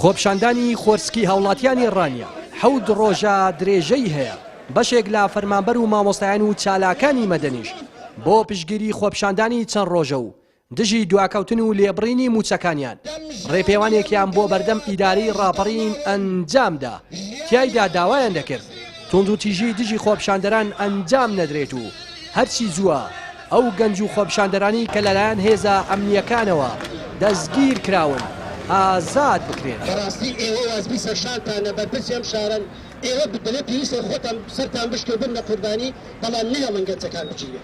خۆپشاندانی خۆرسکی هاوڵاتیانی ڕانیە 7 ڕۆژە درێژەی هەیە بەشێک لە فەرمانبەر و مامۆستایان و چالاکانی مەدەنیش بۆ پشتگیری خۆپشاندانی چەند ڕۆژە و دژی دواکەوتن و لێبڕینی موچەکانیان ڕێپێوانێکیان بۆ بەردەم ئیداری ڕاپەڕین ئەنجامدا تیایدا داوایان دەکرد توند و تیژی دژی خۆپشاندەران ئەنجام نەدرێت و هەرچی جووە ئەو گەنج و خۆپشاندەرانی کە لەلایەن هێزە ئەمنیەکانەوە دەستگیر کراون ئازاد بکرێن. بەڕاستی ئێوە وازبی سەرشانتانە بەرپرسی ئەم شارن ئێوە بدڵێ پێویستە خۆتان سەرتان بشکێ بن لە قوربانی بەڵام نەهێڵن گەنجەکان بچیە.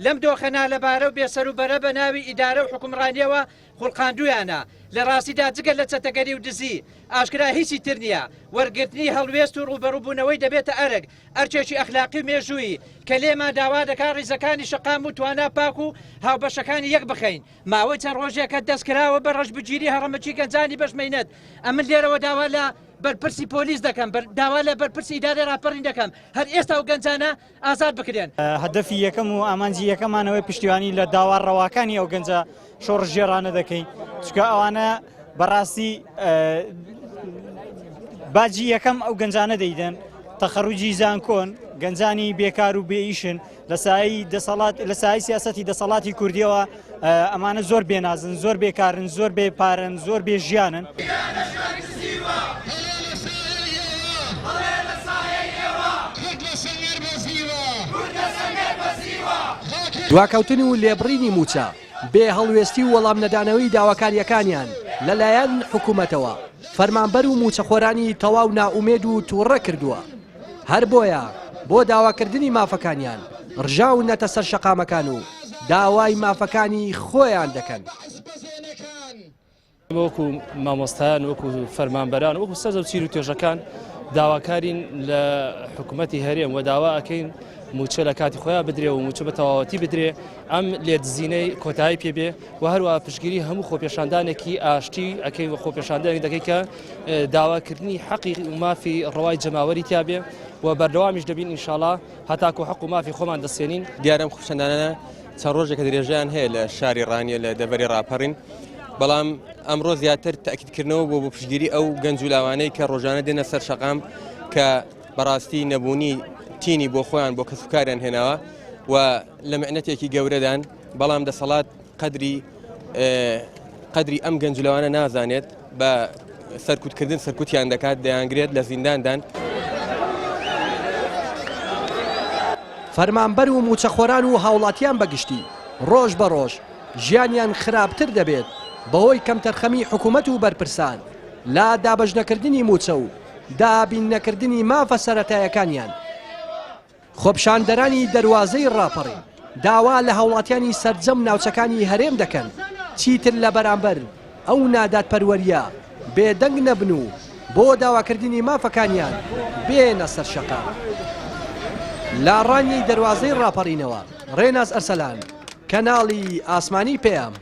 لەم دۆخەنا لەبارە و بێسەر و بەرە بە ناوی ئیدارە و حکومڕانیەوە خوڵقاندویانە لە ڕاستیدا جگە لە چەتەگەری و دزی ئاشکرا هیچی تر نییە وەرگرتنی هەڵوێست و ڕوبەڕووبوونەوەی دەبێتە ئەرگ ئەرچێکی ئەخلاقی و مێژووی کە لێمان داوا دەکات ڕیزەکانی شەقام و توانا پاک و هاوبەشەکانی یەک بخەین ماوەی چەند ڕۆژێکە دەستکراوە بە ڕەشبگیری هەڕەمەکی گەنجانی بەشمەینەت ئەمن لێرەوە داوا لە بەرپرسی پۆلیس دەکەم داوا لە بەرپرسی ئیدارە ڕاپەڕین دەکەم هەر ئێستا و گەنجانە ئازاد بکرێن. هەدەفی یەکەم و ئامانجی یەکەمانەوەی پشتیوانی لە داوا ڕەواکانی ئەو گەنجە شۆڕژێرانە دەکەین چکە ئەوانە بەڕاستی باجی یەکەم ئەو گەنجانە دەیدەن تەخەڕوجی زانکۆن گەنجانی بێکار و بێئیشن لە سای سیاسەتی دەسەڵاتی کوردیەوە ئەمانە زۆر بێنازن زۆر بێکارن زۆر بێپارن زۆر بێژیانن. دواکەوتن و لێبڕینی موچە بێ هەڵوێستی و وەڵام نەدانەوەی داواکاریەکانیان لەلایەن حکوومەتەوە فەرمانبەر و موچەخۆرانی تەواو ناومێد و تووڕە کردووە هەر بۆیە بۆ داواکردنی مافەکانیان ڕژاو نەتە سەر شەقامەکان و داوای مافەکانی خۆیان دەکەن. وەکو مامۆستایان وەکو فەرمانبەران وەکو سەرجە و چیر و توێژەکان داواکارین لە حکوومەتی هەرێم و داوا ئەکەین موچە لە کاتی خۆیان بدرێ و موچە بە تەواوەتی بدرێ ئەم لێدزینەی کۆتایی پێبێ و هەروە پشتگیری هەموو خۆپێشاندانێکی ئاشتی ئەکەین و خۆپێشاندانێک دەکەی کە داواکردنی حەقی مافی ڕەوای جەماوەری تیابێ و بەردەوامیش دەبین ئینشاءڵڵا هەتاکو حەق و مافی خۆمان دەستێنین. دیارەم خۆپێشاندانە چەند ڕۆژێکە درێژیان هەیە لە شاری ڕانیە لە دەڤەری ڕاپەڕین بەڵام ئەمڕۆ زیاتر تاکیدکردنەوە بۆ پشتگیری ئەو گەنج و لاوانەی کە ڕۆژانە دێنە سەر شەقام کە بەڕاستی نەبوونی تینی بۆ خۆیان بۆ کەسوکاریان هێناوە و لە معنەتێکی گەورەدان بەڵام دەسەڵات قەدری ئەم گەنجلەوانە نازانێت بە سەرکوتکردن سەرکوتیان دەکات دەیانگرێت لە زینداندان. فەرمانبەر و موچەخۆران و هاوڵاتیان بەگشتی ڕۆژ بە ڕۆژ ژیانیان خراپتر دەبێت بەهۆی کەمتەرخەمی حکوومەت و بەرپرسان لا دابەژنەکردنی موچە و دابین نەکردنی مافە سەرەتایەکانیان. خۆپشاندەرانی دەواازەی ڕاپەڕی داوا لە هاوڵاتیانی سەرجەم ناوچەکانی هەرێم دەکەن چیتر لە بەرامبەر ئەو نادادپەروەریە بێدەنگ نەبن و بۆ داواکردنی مافەکانیان بێنە سەر شەقام. لە ڕانیەی دەواازەی ڕاپەڕینەوە ڕێناز ئەرسەلان کەناڵی ئاسمانی پێیام.